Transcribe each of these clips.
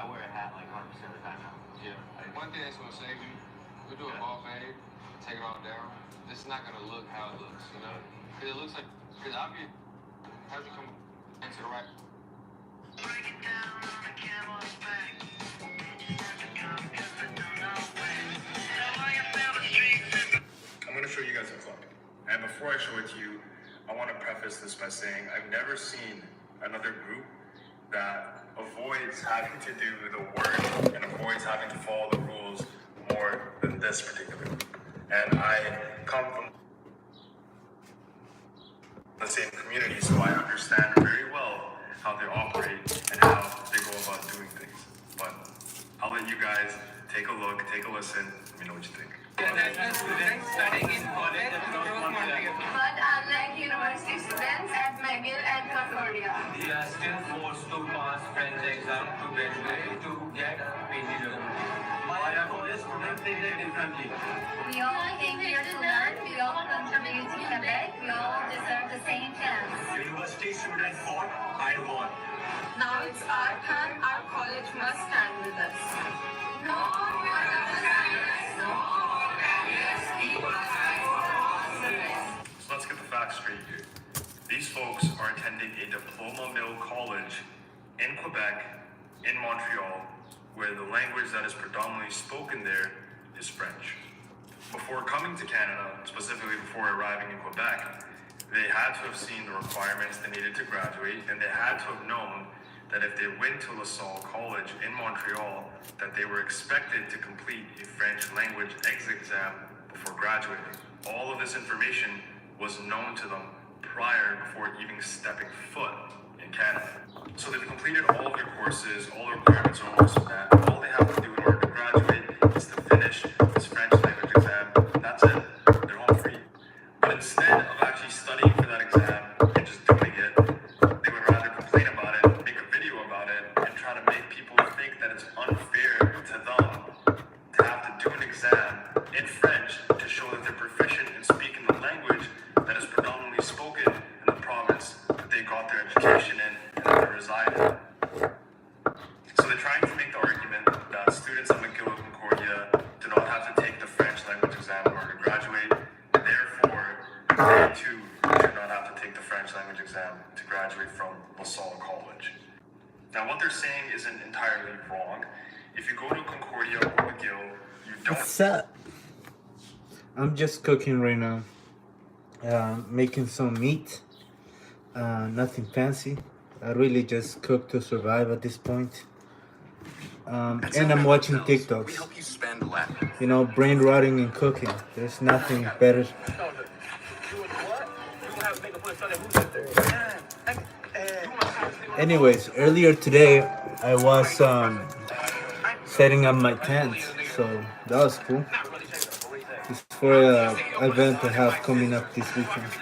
I wear a hat like 100% of the time now. Yeah. One thing that's gonna save you, we do a ball fade, take it all down. This is not gonna look how it looks, you know? Because it looks like, because obviously, how'd you come into the right? Break it down on the camel's back. I'm going to show you guys a clip. And before I show it to you, I want to preface this by saying I've never seen another group that avoids having to do the work and avoids having to follow the rules more than this particular group. And I come from the same community, so I understand very well how they operate and how they go about doing things. But I'll let you guys take a look, take a listen, let me know what you think. Students studying in college at North Montreal. But unlike university students at McGill and Concordia, They are still forced to pass French exam to graduate to get PhD level. By our college, students think differently. we all came here to learn, we all come from UT Quebec, we all deserve the same chance. University students fought, I won. Now it's our turn, our college must stand with us. No more So let's get the facts straight here. These folks are attending a diploma mill college in Quebec, in Montreal, where the language that is predominantly spoken there is French. Before coming to Canada, specifically before arriving in Quebec, they had to have seen the requirements they needed to graduate, and they had to have known that if they went to LaSalle College in Montreal, that they were expected to complete a French language exit exam before graduating. All of this information was known to them before even stepping foot in Canada. So they've completed all of their courses, all the requirements are almost met. All they have to do in order to graduate is to finish this French language exam. That's it. They're home free. But instead of actually studying for that exam and just doing it, they would rather complain about it, make a video about it, and try to make people think that it's unfair to them to have to do an exam in French to show that they're proficient in speaking the language that is predominantly spoken in the province that they got their education in and that they reside in. So they're trying to make the argument that students at McGill and Concordia do not have to take the French language exam in order to graduate. Therefore, they too do not have to take the French language exam to graduate from LaSalle College. Now, what they're saying isn't entirely wrong. If you go to Concordia or McGill, you don't. What's up? I'm just cooking right now. Making some meat. Nothing fancy. I really just cook to survive at this point. And I'm watching TikToks. You know, brain rotting and cooking. There's nothing better. Anyways, earlier today I was setting up my tent, so that was cool. It's for an event I have coming up this weekend.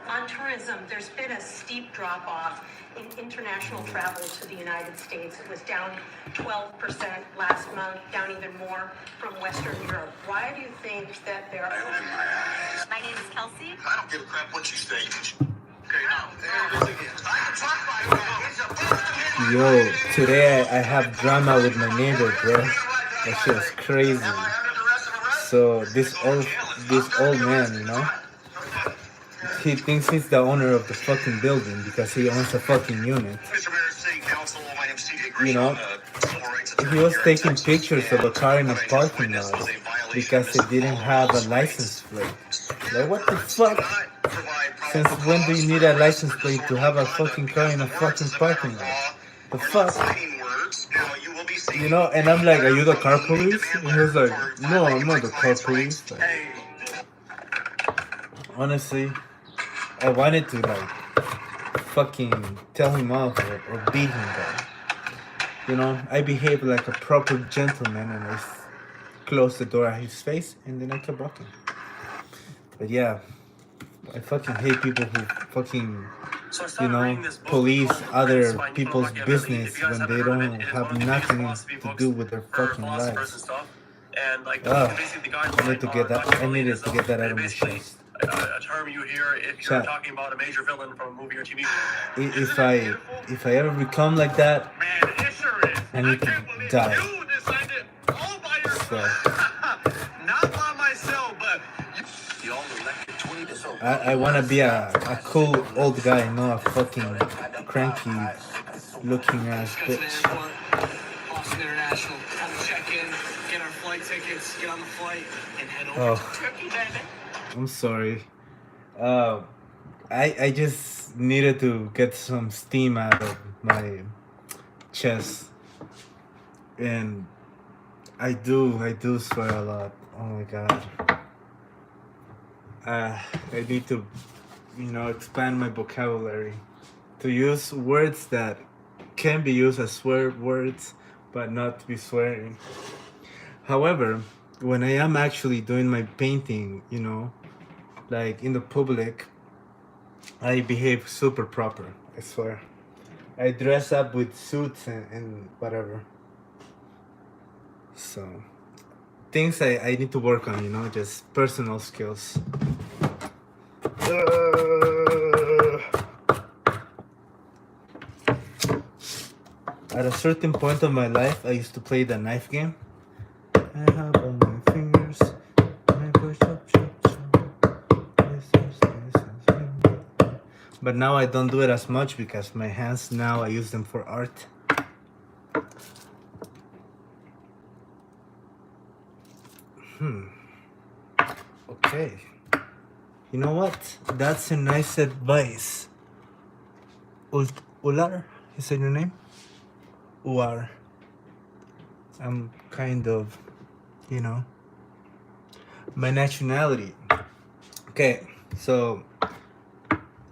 On tourism, there's been a steep drop-off in international travel to the United States. It was down 12% last month, down even more from Western Europe. Why do you think that there are... My name is Kelsey. I don't give a crap what you say. Okay, now, there it is again. I can talk about it. Yo, today I have drama with my neighbor, bro. That shit was crazy. So this old man, you know, he thinks he's the owner of the fucking building because he owns a fucking unit. You know, he was taking pictures of a car in a parking lot because it didn't have a license plate. Like, what the fuck? Since when do you need a license plate to have a fucking car in a fucking parking lot? The fuck? You know, and I'm like, are you the car police? And he was like, no, I'm not the car police. Like, honestly, I wanted to like fucking tell him off or beat him, but you know, I behaved like a proper gentleman and I closed the door at his face and then I kept walking. But yeah, I fucking hate people who fucking, you know, police other people's business when they don't have nothing to do with their fucking lives. I needed to get that out of my chest. A term you hear if you're talking about a major villain from a movie or TV show. If I ever become like that, Man, it sure I need to can't believe die. you decided all by So yourself. Not by myself, but you all elected 20 to so. I want to be a cool old guy, not a fucking cranky looking ass bitch. Boston International. Time to check in, get our flight tickets, get on the flight, and head over Oh. to Turkey, baby. I'm sorry. I just needed to get some steam out of my chest, and I do swear a lot. Oh my god. I need to, expand my vocabulary to use words that can be used as swear words, but not to be swearing. However, when I am actually doing my painting, like in the public, I behave super proper, I swear. I dress up with suits and whatever. So, things I need to work on, just personal skills. At a certain point of my life, I used to play the knife game. I have on my fingers. But now I don't do it as much because my hands now I use them for art. Okay. You know what? That's a nice advice. Ular? Is that your name? Uar. I'm kind of, my nationality. Okay, so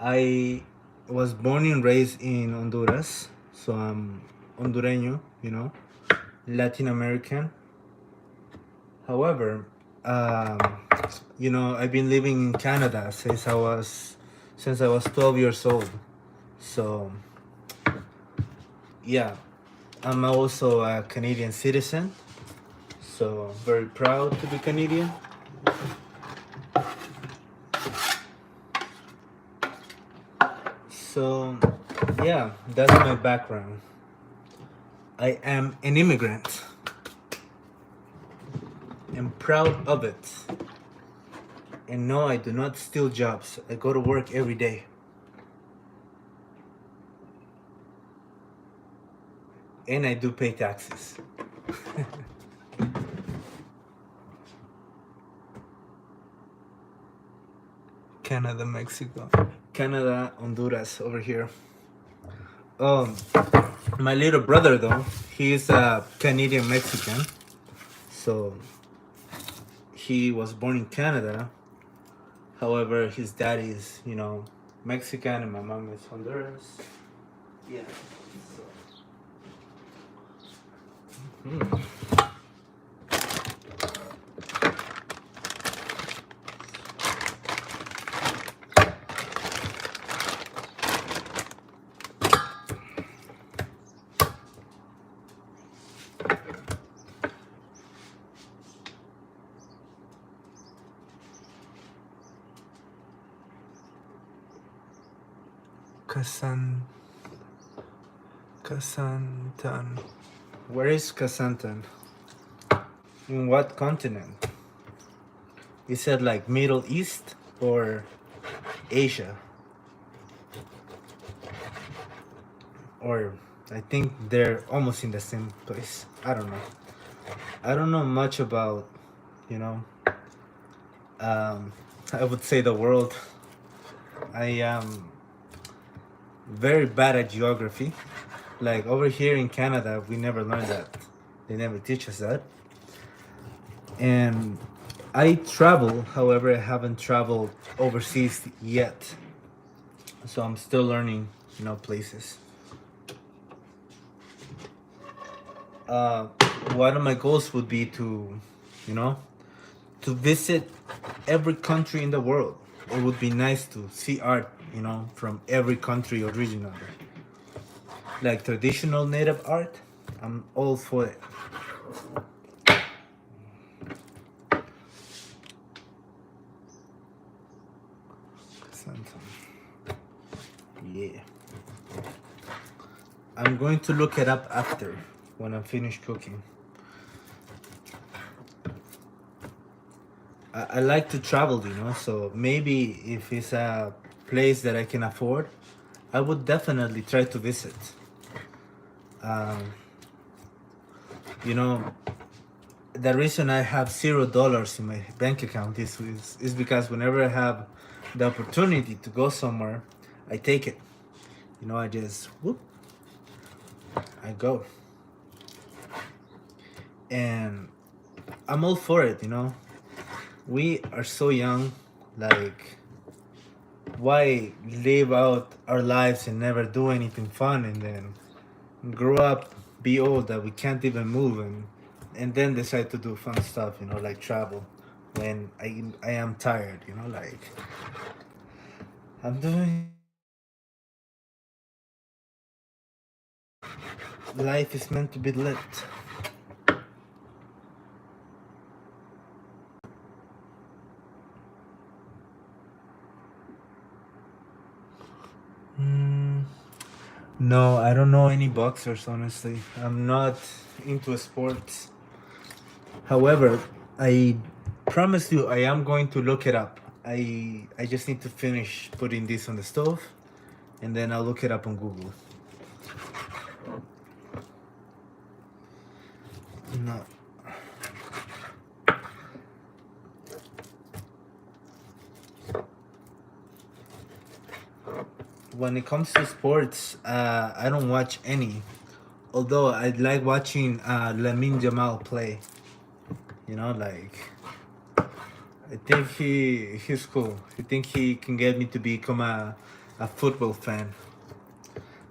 I was born and raised in Honduras, so I'm Hondureño, Latin American. However, I've been living in Canada since I was 12 years old. So, yeah, I'm also a Canadian citizen. So, very proud to be Canadian. So, yeah, that's my background. I am an immigrant. I'm proud of it. And no, I do not steal jobs. I go to work every day. And I do pay taxes. Canada, Mexico. Canada, Honduras over here. My little brother though, he's a Canadian Mexican. So he was born in Canada. However, his dad is, Mexican and my mom is Honduras. Yeah. So. Kasantan. Where is Kasantan? In what continent? You said like Middle East or Asia? Or I think they're almost in the same place. I don't know. I don't know much about, I would say the world. I am very bad at geography. Like over here in Canada, we never learned that. They never teach us that. And I travel, however, I haven't traveled overseas yet. So I'm still learning, places. One of my goals would be to, to visit every country in the world. It would be nice to see art, from every country originally. Like traditional native art, I'm all for it. Yeah. I'm going to look it up after. when I'm finished cooking. I like to travel, you know, so maybe if it's a place that I can afford, I would definitely try to visit. Um, you know, the reason I have $0 in my bank account is because whenever I have the opportunity to go somewhere, I take it. You know, I just whoop, I go, and I'm all for it. You know, we are so young, like, why live out our lives and never do anything fun, and then grow up, be old that we can't even move, and then decide to do fun stuff, you know, like travel when I am tired, you know, like I'm doing. Life is meant to be lit. No, I don't know any boxers, honestly. I'm not into sports. However, I promise you I am going to look it up. I just need to finish putting this on the stove, and then I'll look it up on Google. No. When it comes to sports, I don't watch any. Although I like watching Lamine Jamal play. You know, like, I think he's cool. I think he can get me to become a football fan.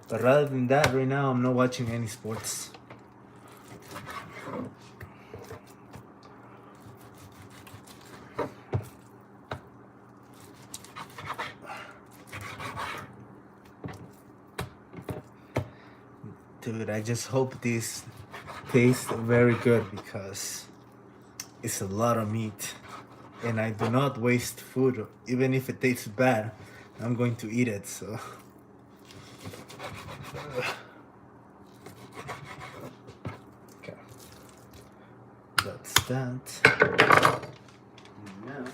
But rather than that, right now I'm not watching any sports. Dude, I just hope this tastes very good because it's a lot of meat. And I do not waste food. Even if it tastes bad, I'm going to eat it, so. Okay. That's that. Now.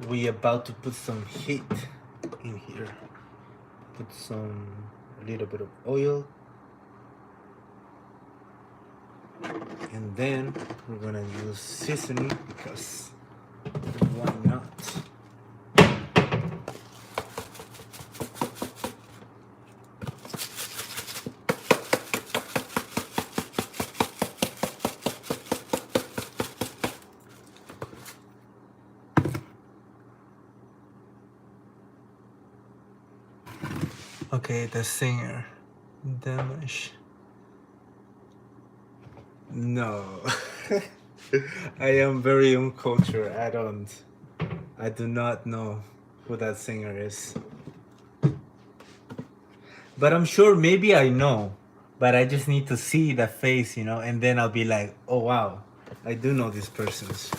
We about to put some heat in here. Put a little bit of oil, and then we're gonna use seasoning because why not? Okay, the singer. Damage. No. I am very uncultured. I do not know who that singer is. But I'm sure maybe I know. But I just need to see the face, you know, and then I'll be like, oh wow, I do know these persons.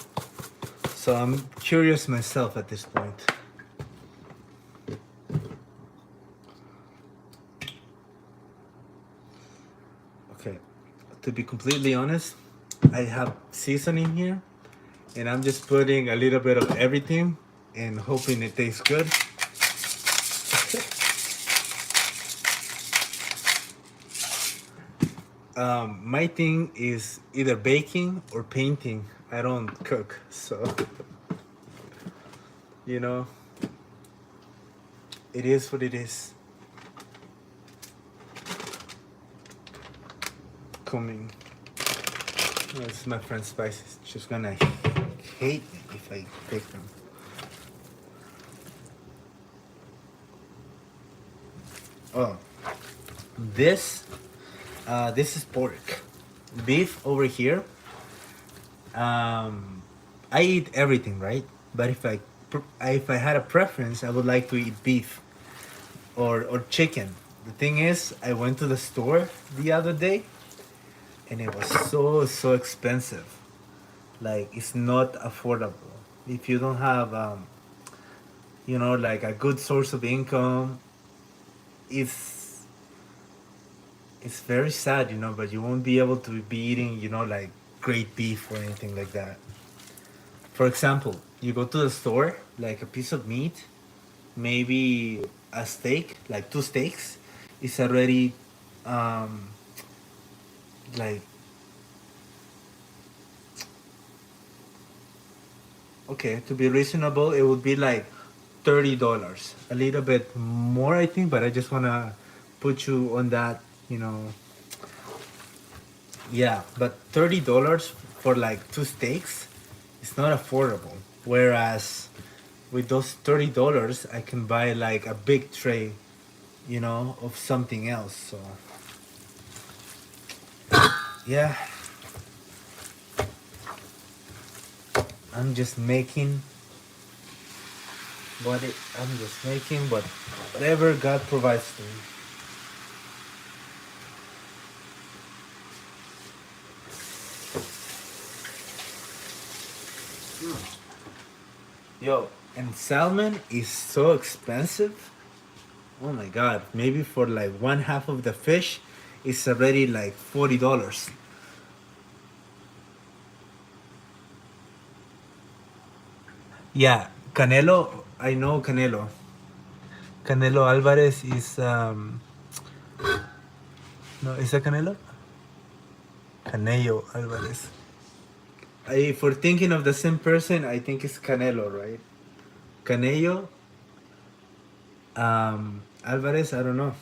So I'm curious myself at this point. Okay, to be completely honest, I have seasoning here, and I'm just putting a little bit of everything and hoping it tastes good. My thing is either baking or painting. I don't cook, so you know, it is what it is. Coming. Oh, this is my friend Spices. She's gonna hate me if I take them. Oh, this is pork. Beef over here. I eat everything, right? But if I had a preference, I would like to eat beef or chicken. The thing is, I went to the store the other day, and it was so expensive. like it's not affordable if you don't have you know, like a good source of income. it's it's very sad, you know, but you won't be able to be eating, you know, like great beef or anything like that. For example, you go to the store, like a piece of meat, maybe a steak, like two steaks, is already um like, okay, to be reasonable, it would be like $30, a little bit more, I think. But I just wanna put you on that, you know. Yeah, but $30 for like two steaks, it's not affordable. Whereas with those $30, I can buy like a big tray, you know, of something else. So yeah, I'm just making I'm just making whatever God provides to me. Yo, and salmon is so expensive. Oh my God! Maybe for like one half of the fish, it's already like $40. Yeah, Canelo. I know Canelo. Canelo Alvarez is no, is that Canelo? Canelo Alvarez. If we're thinking of the same person, I think it's Canelo, right? Canelo Alvarez, I don't know.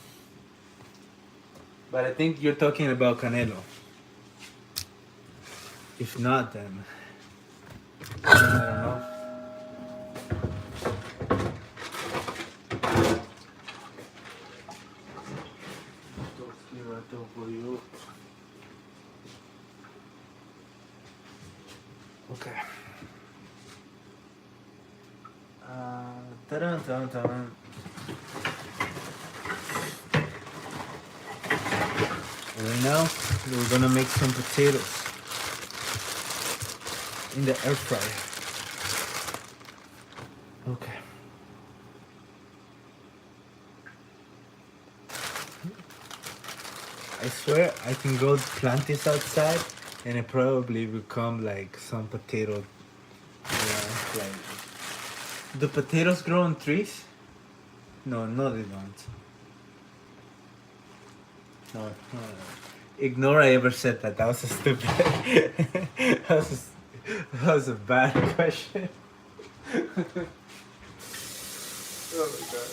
But I think you're talking about Canelo. If not, then I don't know. Okay. Ta-dun. Right now, we're gonna make some potatoes in the air fryer. Okay. I swear I can go plant this outside and it probably will come like some potato. Yeah, like. Do potatoes grow on trees? No, they don't. No. Ignore I ever said that. That was a stupid. that was a bad question. Oh my God.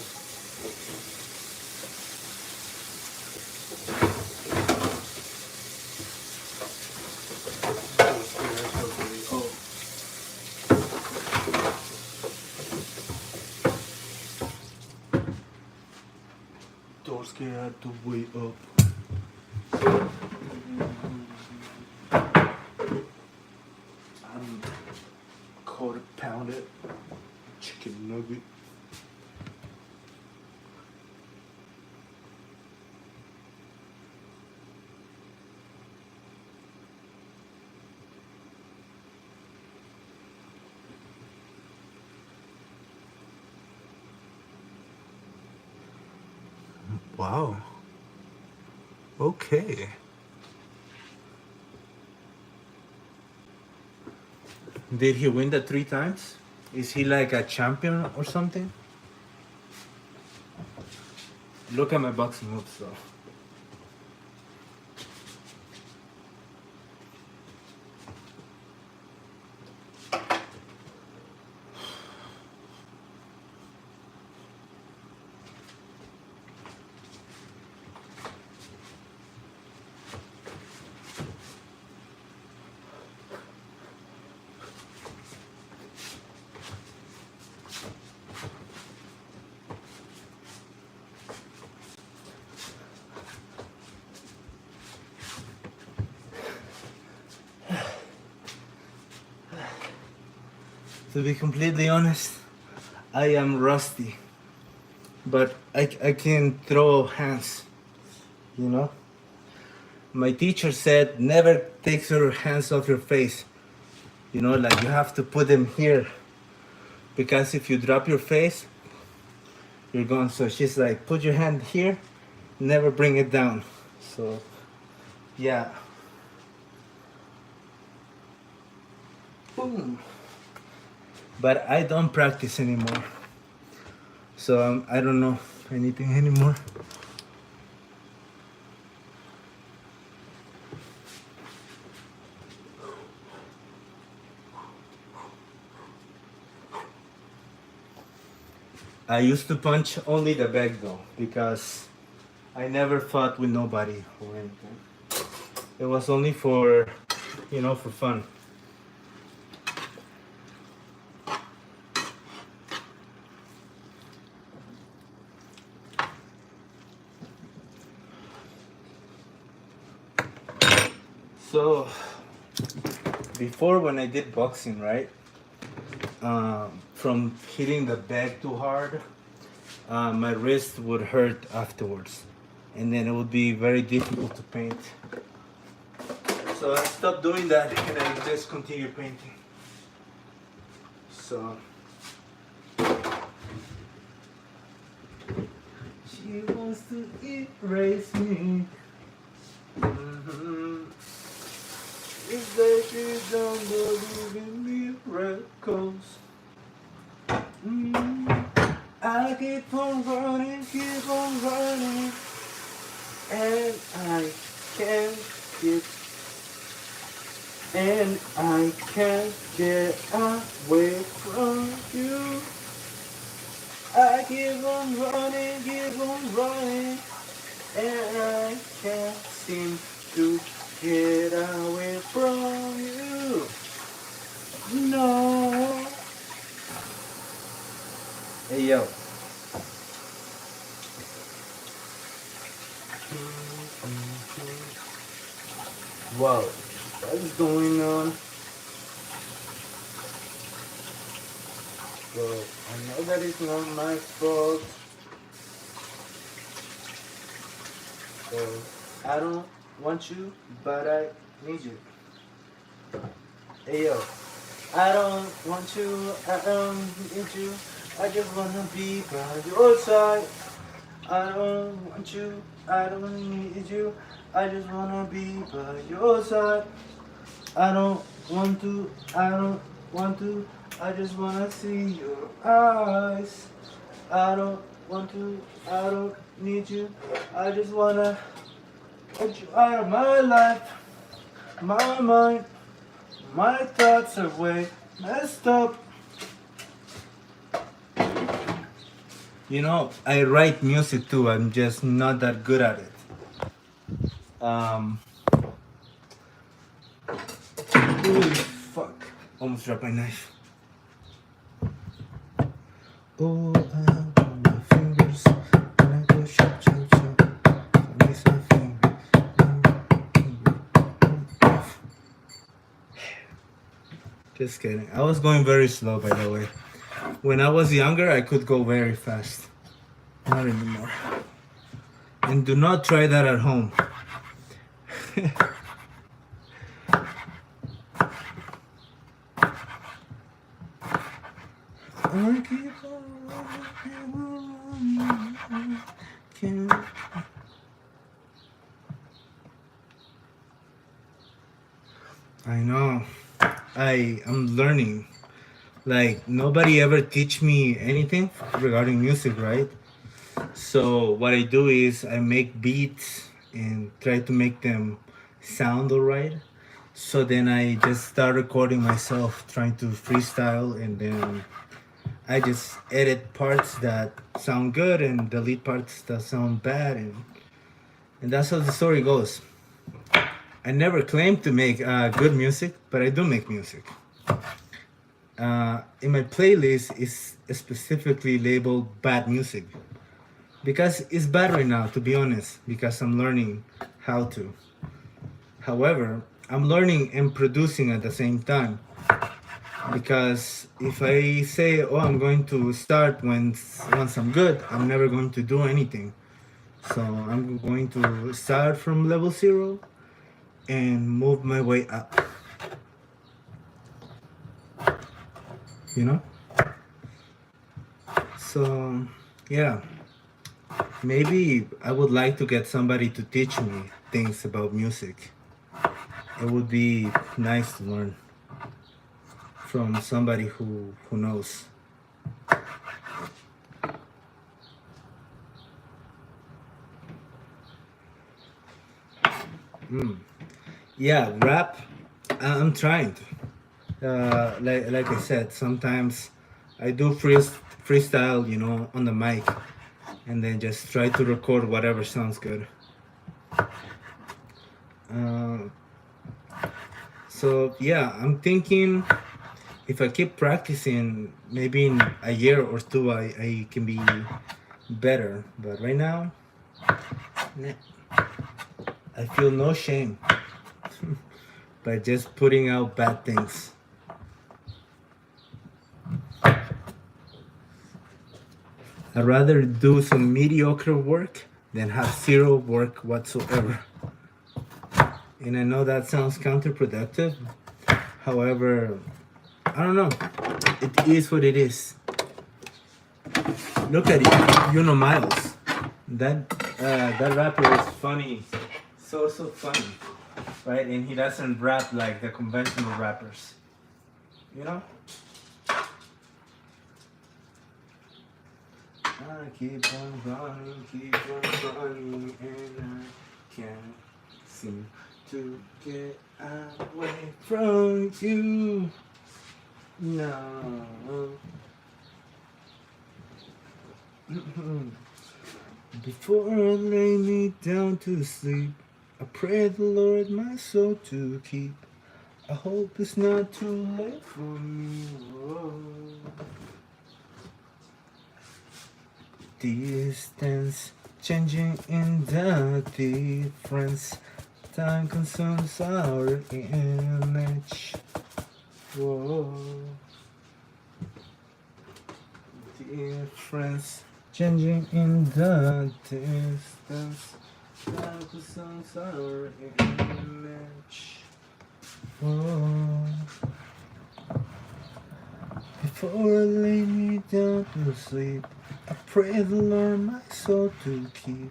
Doors get out the way up. I'm quarter pounded chicken nugget. Wow. Okay. Did he win that 3 times? Is he like a champion or something? Look at my boxing moves though. To be completely honest, I am rusty, but I can throw hands, you know? My teacher said never take your hands off your face, You know, like you have to put them here because if you drop your face, you're gone. So she's like, put your hand here, never bring it down. So yeah. Boom. But I don't practice anymore. So I don't know anything anymore. I used to punch only the bag though, because I never fought with nobody or anything. It was only for, you know, for fun. So, before when I did boxing, right? From hitting the bag too hard, my wrist would hurt afterwards, and then it would be very difficult to paint. So I stopped doing that and I just continue painting. So she wants to erase me. If that she don't believe in miracles. I keep on running, and I can't get away from you. I keep on running, and I can't seem to get away from you. No. Hey yo. Wow, what is going on? Well, I know that it's not my fault. So I don't want you, but I need you. Hey yo, I don't want you, I don't need you. I just wanna be by your side. I don't want you, I don't need you. I just wanna be by your side. I don't want to, I just wanna see your eyes. I don't want to, I don't need you. I just wanna get you out of my life. My mind, my thoughts are way messed up. You know, I write music too, I'm just not that good at it. Holy fuck. Almost dropped my knife. Oh, I have my fingers. When I go shop, shop, shop. I miss my fingers. Just kidding. I was going very slow, by the way. When I was younger, I could go very fast. Not anymore. And do not try that at home. I know. I'm learning. Like, nobody ever teach me anything regarding music, right? So what I do is I make beats and try to make them sound alright. So then I just start recording myself, trying to freestyle, and then I just edit parts that sound good and delete parts that sound bad, and that's how the story goes. I never claimed to make good music, but I do make music. In my playlist is specifically labeled bad music because it's bad right now, to be honest, because I'm learning how to. However, I'm learning and producing at the same time, because if I say, oh, I'm going to start once I'm good, I'm never going to do anything. So I'm going to start from level 0 and move my way up. you know. So yeah, maybe I would like to get somebody to teach me things about music. It would be nice to learn from somebody who knows. Yeah, rap. I'm trying to. Like I said, sometimes I do freestyle, you know, on the mic, and then just try to record whatever sounds good. Uh, so yeah, I'm thinking if I keep practicing, maybe in a year or two, I can be better. But right now, nah, I feel no shame by just putting out bad things. I'd rather do some mediocre work than have zero work whatsoever. And I know that sounds counterproductive. However, I don't know. It is what it is. Look at it, you know Miles. That rapper is funny, so funny, right? And he doesn't rap like the conventional rappers, you know. I keep on running, and I can't seem to get away from you. No. Before I lay me down to sleep, I pray the Lord my soul to keep. I hope it's not too late for me. Whoa. Distance changing in the difference. Time consumes our image. Whoa. Difference changing in the distance. Time consumes our image. Whoa. Before I lay me down to sleep, I pray the Lord my soul to keep.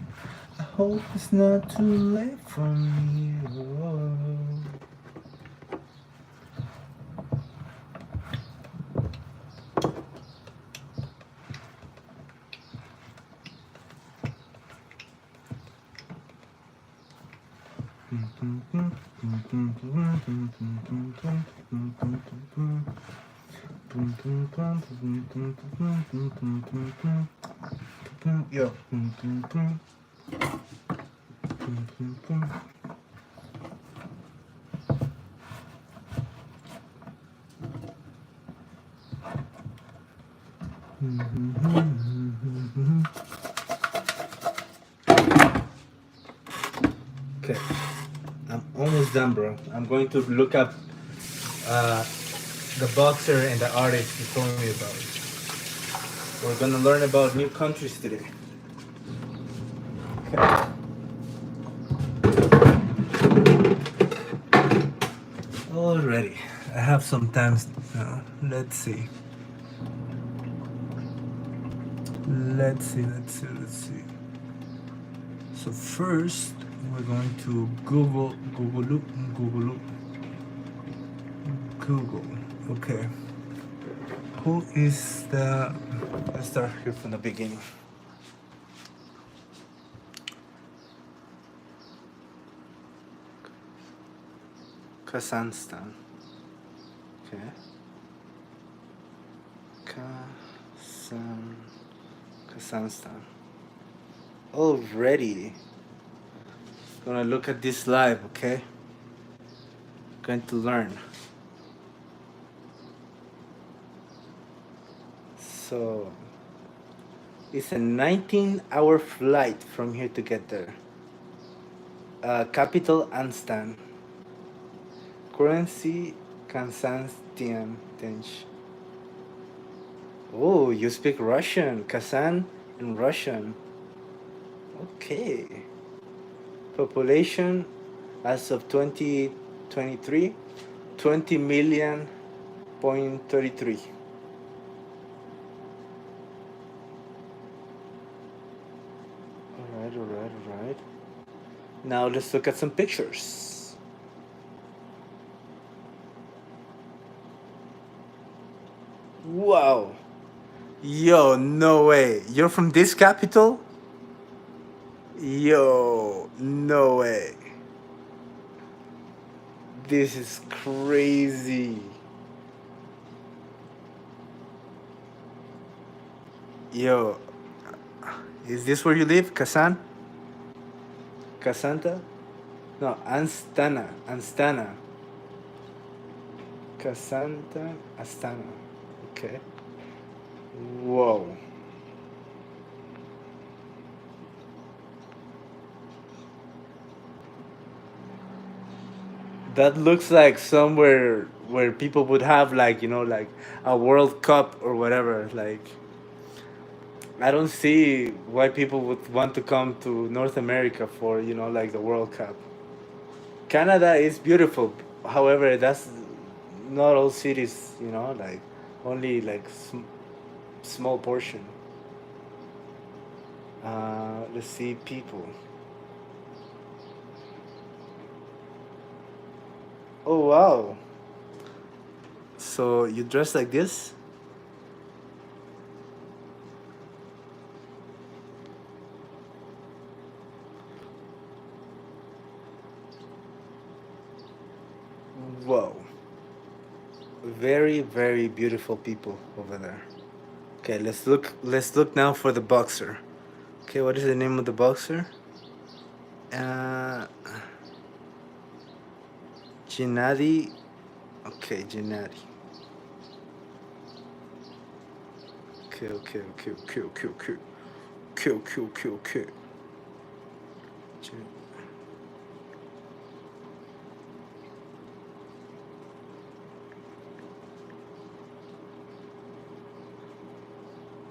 I hope it's not too late for me. Whoa. Yo. Okay, I'm almost done, bro. I'm going to look up the boxer and the artist you told me about. We're gonna learn about new countries today. Okay. Alrighty, I have some time now. Let's see. So first, we're going to Google. Okay. Who is the? Let's start here from the beginning. Kazakhstan. Okay. Kazakhstan. Already. Gonna look at this live, okay? Going to learn. So it's a 19-hour flight from here to get there. Capital Anstan. Currency Kazakhstan. Oh, you speak Russian, Kazan and Russian. Okay. Population as of 2023, 20 million.33. Alright. Now let's look at some pictures. Wow. Yo, no way. You're from this capital? Yo, no way. This is crazy. Yo, is this where you live? Kasan? Kasanta? No, Anstana. Anstana. Kasanta, Astana. Okay. Whoa. That looks like somewhere where people would have like, you know, like a World Cup or whatever. Like, I don't see why people would want to come to North America for, you know, like the World Cup. Canada is beautiful. However, that's not all cities, you know, like only like small portion. Let's see people. Oh wow. So you dress like this? Whoa. Very, very beautiful people over there. Okay, let's look now for the boxer. Okay, what is the name of the boxer? Gennady. Okay, Gennady. Okay.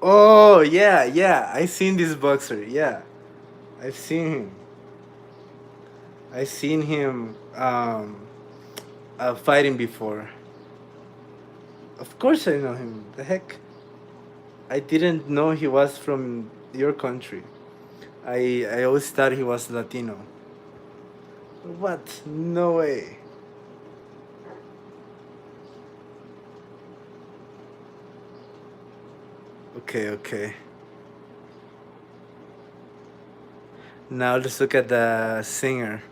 Oh yeah, I seen this boxer. Yeah, I've seen him. I seen him fighting before. Of course I know him. The heck, I didn't know he was from your country. I always thought he was Latino. What? No way. Okay. Now let's look at the singer.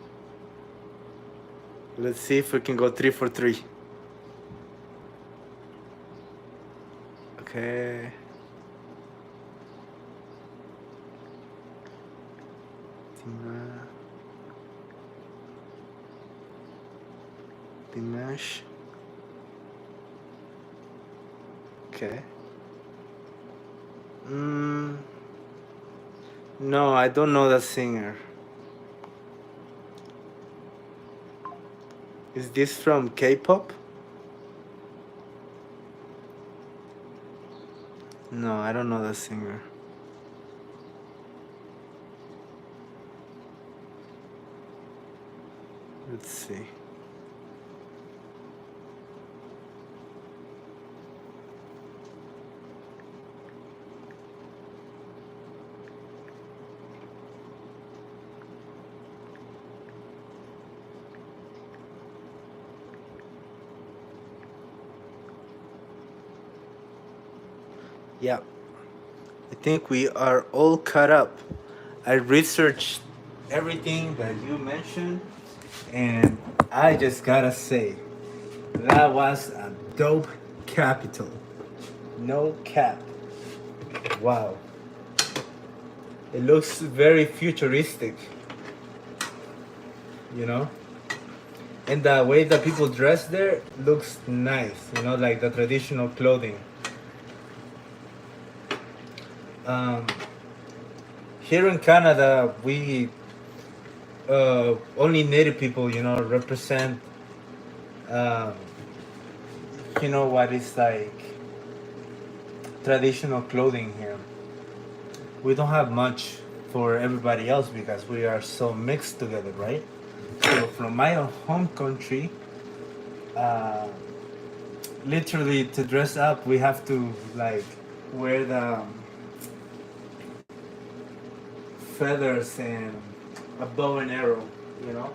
Let's see if we can go 3 for 3. Okay. Dimash. Okay. No, I don't know that singer. Is this from K-pop? No, I don't know that singer. Let's see. Yeah, I think we are all caught up. I researched everything that you mentioned, and I just gotta say, that was a dope capital. No cap. Wow. It looks very futuristic, you know? And the way that people dress there looks nice, you know, like the traditional clothing. Here in Canada, we only Native people, you know, represent, you know, what is like traditional clothing here. We don't have much for everybody else because we are so mixed together, right? So from my home country, literally to dress up, we have to like wear the feathers and a bow and arrow, you know.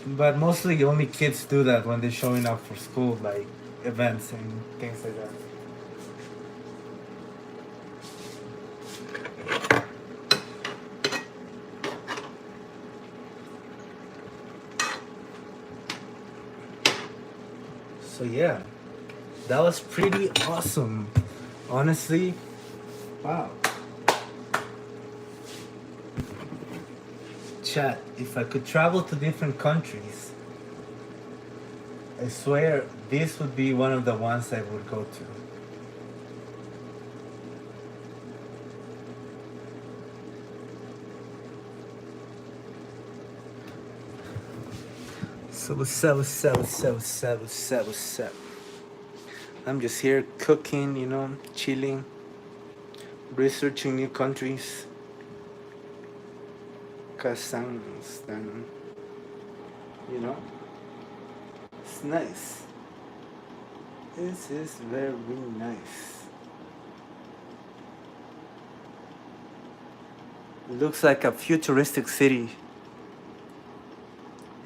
But mostly only kids do that when they're showing up for school, like events and things like that. So yeah, that was pretty awesome. Honestly, wow. Chat, if I could travel to different countries, I swear this would be one of the ones I would go to. So what's up? I'm just here cooking, you know, chilling, researching new countries. Kazakhstan, you know, it's nice. This is very nice. It looks like a futuristic city.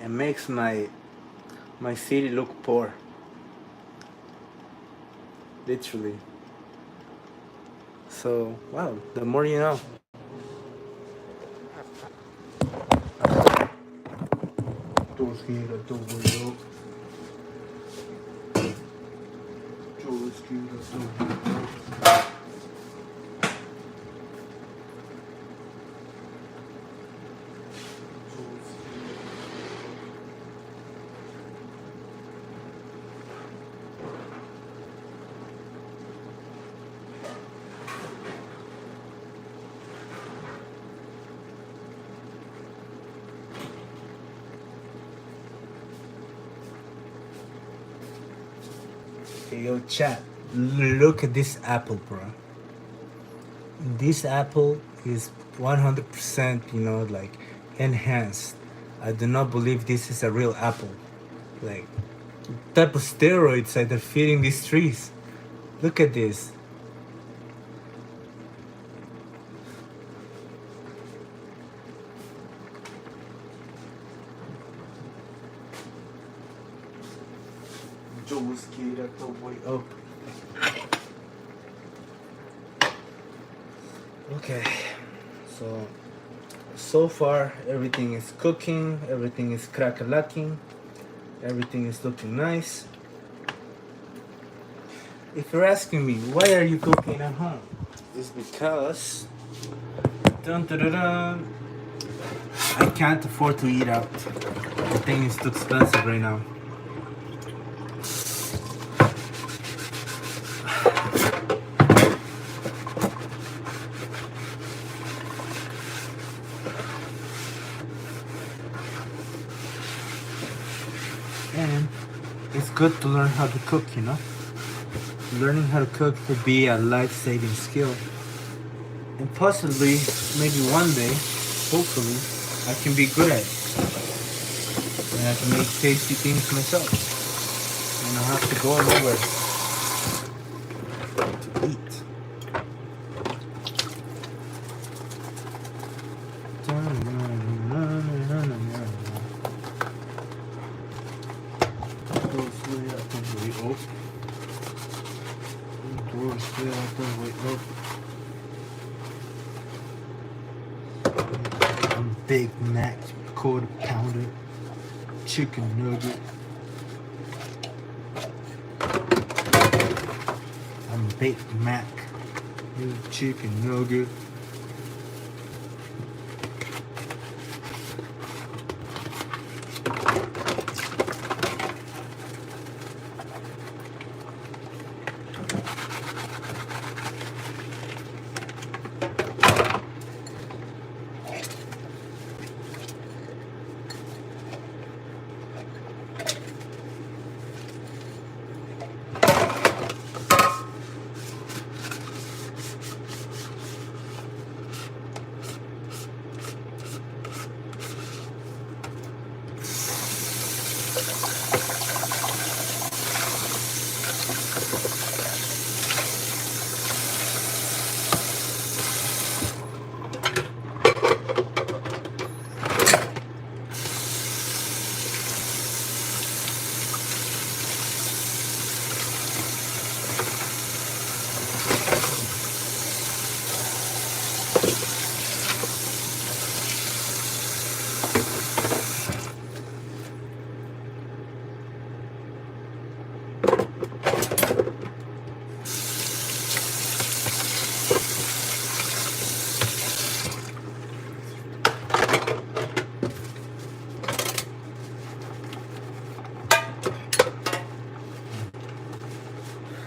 It makes my city look poor. Literally. So wow, the more you know. Hey, yo, chat, look at this apple, bro. This apple is 100%, you know, like enhanced. I do not believe this is a real apple. Like, type of steroids that they're feeding these trees. Look at this. Just get the way up. Okay, so far everything is cooking, everything is crack-a-lacking, everything is looking nice. If you're asking me why are you cooking at home, it's because I can't afford to eat out. The thing is too expensive right now. And it's good to learn how to cook, you know. Learning how to cook could be a life-saving skill. And possibly, maybe one day, hopefully, I can be good at it. And I can make tasty things myself. And I have to go nowhere to eat. Big Mac, quarter pounder, chicken nugget. I'm Big Mac, chicken nugget.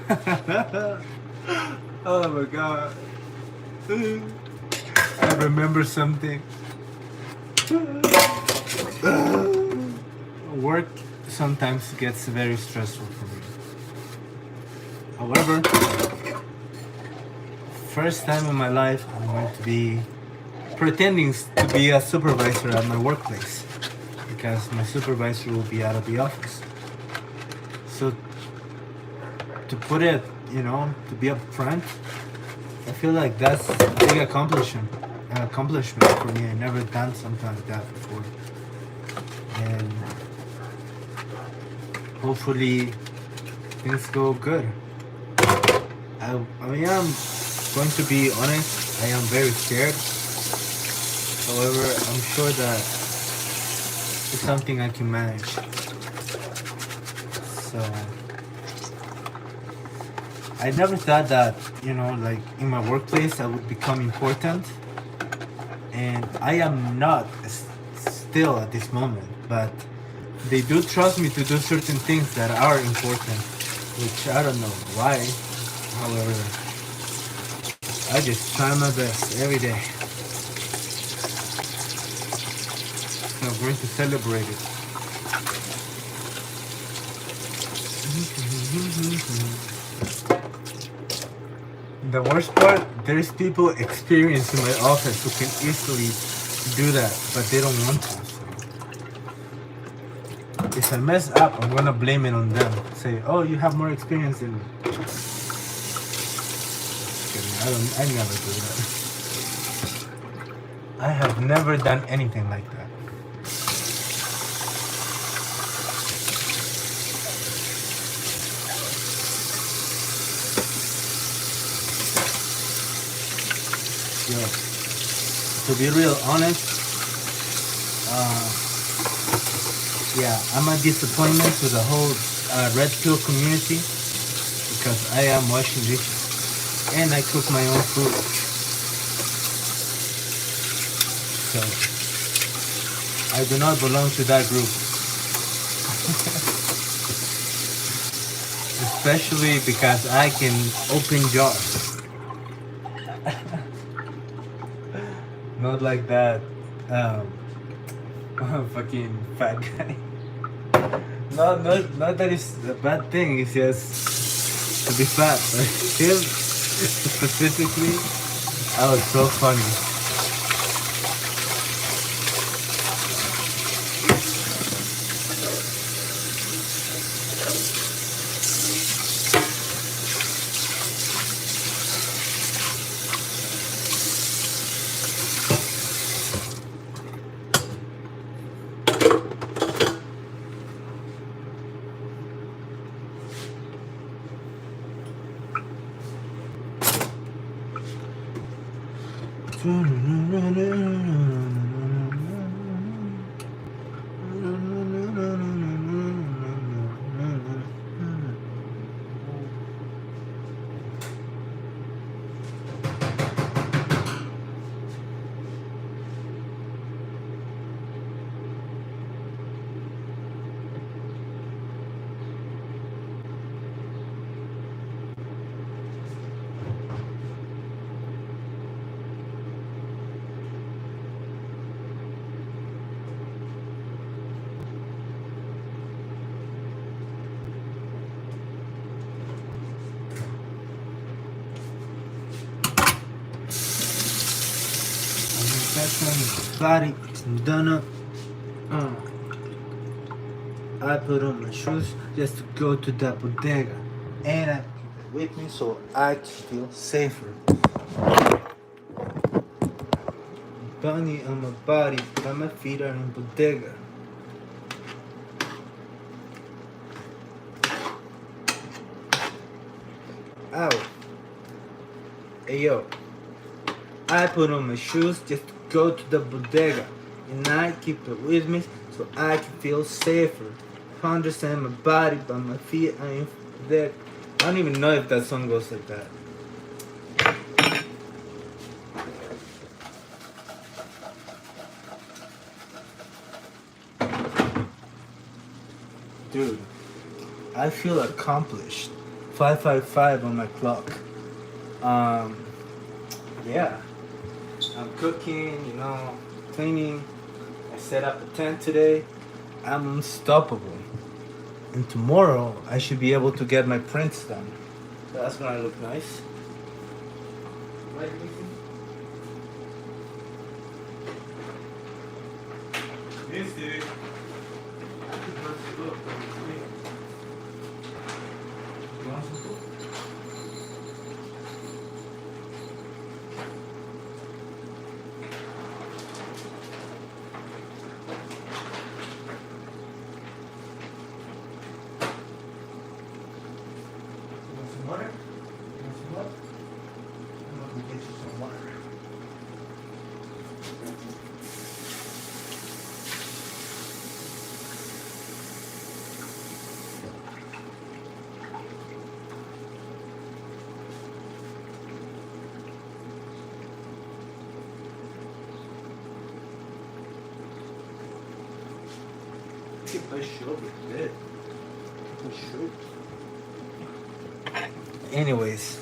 Oh my god. I remember something. Work sometimes gets very stressful for me. However, first time in my life I'm going to be pretending to be a supervisor at my workplace because my supervisor will be out of the office. So to put it, to be upfront, I feel like that's a big accomplishment for me. I never done something like that before, and hopefully things go good. I am going to be honest. I am very scared. However, I'm sure that it's something I can manage. So I never thought that, like in my workplace I would become important, and I am not still at this moment, but they do trust me to do certain things that are important, which I don't know why. However, I just try my best every day. So I'm going to celebrate it. The worst part, there's people experienced in my office who can easily do that, but they don't want to. So if I mess up, I'm gonna blame it on them. Say, oh, you have more experience than me. I never do that. I have never done anything like that. Yo, to be real honest, yeah, I'm a disappointment to the whole red pill community because I am washing dishes and I cook my own food. So I do not belong to that group. Especially because I can open jars. Not like that fucking fat guy. Not that it's a bad thing, it's just to be fat. But him specifically, that was so funny. Body done up. I put on my shoes just to go to the bodega, and I keep it with me so I can feel safer. Bunny on my body, but my feet are in bodega. Ow. Hey yo. I put on my shoes just to go to the bodega, and I keep it with me so I can feel safer. I understand my body, but my feet are in there. I don't even know if that song goes like that. Dude, I feel accomplished 5:55 on my clock. Yeah, I'm cooking, you know, cleaning. I set up a tent today. I'm unstoppable. And tomorrow I should be able to get my prints done. So that's gonna look nice. Right, Missy? Missy. Look, you want some food? You want some water? You want some water? I'm gonna go get you some water. Que baixou, bebê. Baixou. Anyways,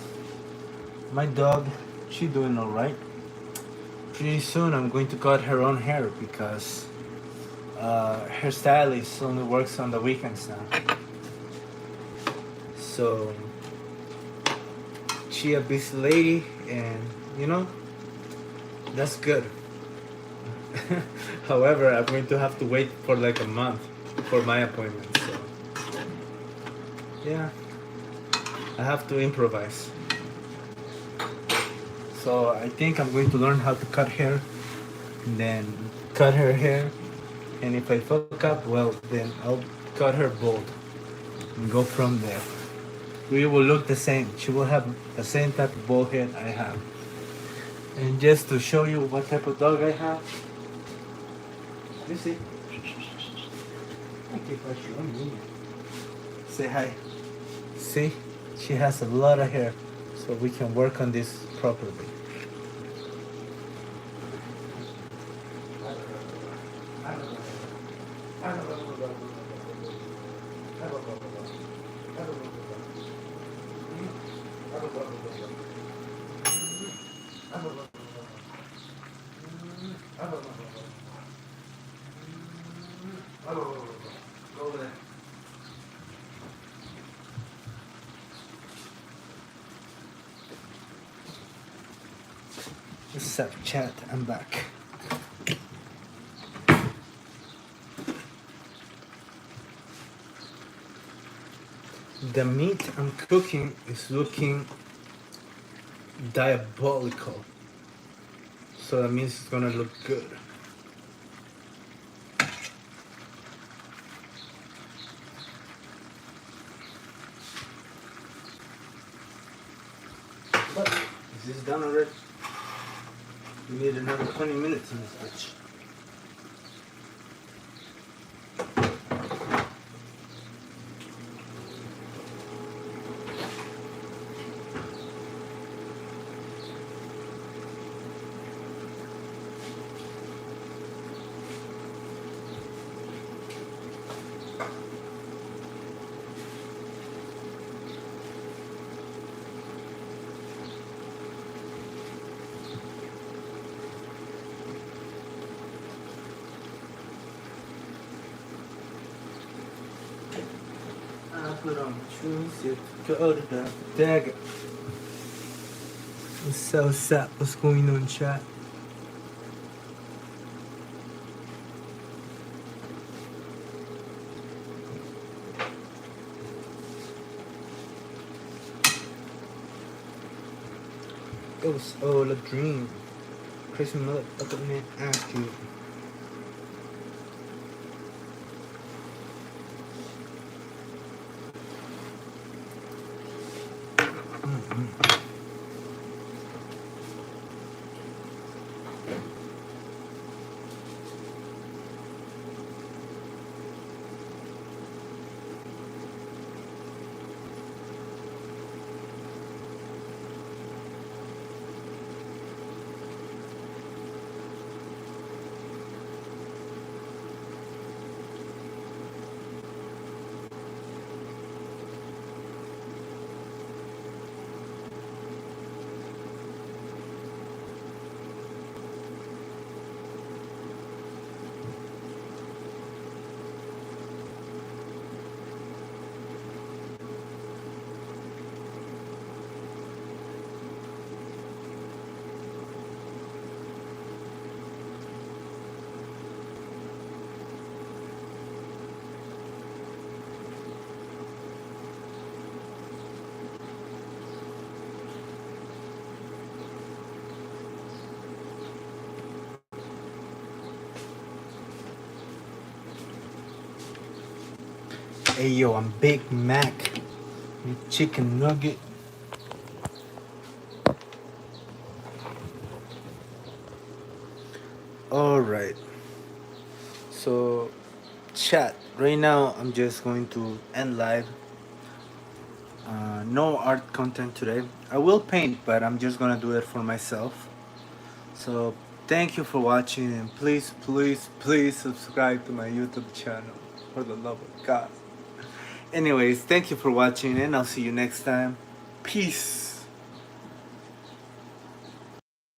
my dog, she doing all right. Pretty soon I'm going to cut her own hair because her stylist only works on the weekends now. So she a busy lady, and you know that's good. However, I'm going to have to wait for like a month for my appointment. So yeah, I have to improvise. So I think I'm going to learn how to cut hair, and then cut her hair. And if I fuck up, well, then I'll cut her bald and go from there. We will look the same. She will have the same type of bald head I have. And just to show you what type of dog I have, you see. Say hi. See, she has a lot of hair, so we can work on this properly. Over there. What's up, chat? I'm back. The meat I'm cooking is looking diabolical. So that means it's gonna look good. But is this done already? We need another 20 minutes in this bitch. I put on shoes, you go to the dag. It's so sad what's going on, chat. It was all a dream. Crazy motherfucker man ask you. Hey yo, I'm Big Mac. Chicken nugget. Alright. So chat. Right now I'm just going to end live. No art content today. I will paint, but I'm just gonna do it for myself. So thank you for watching, and please, please, please subscribe to my YouTube channel for the love of God. Anyways, thank you for watching, and I'll see you next time. Peace.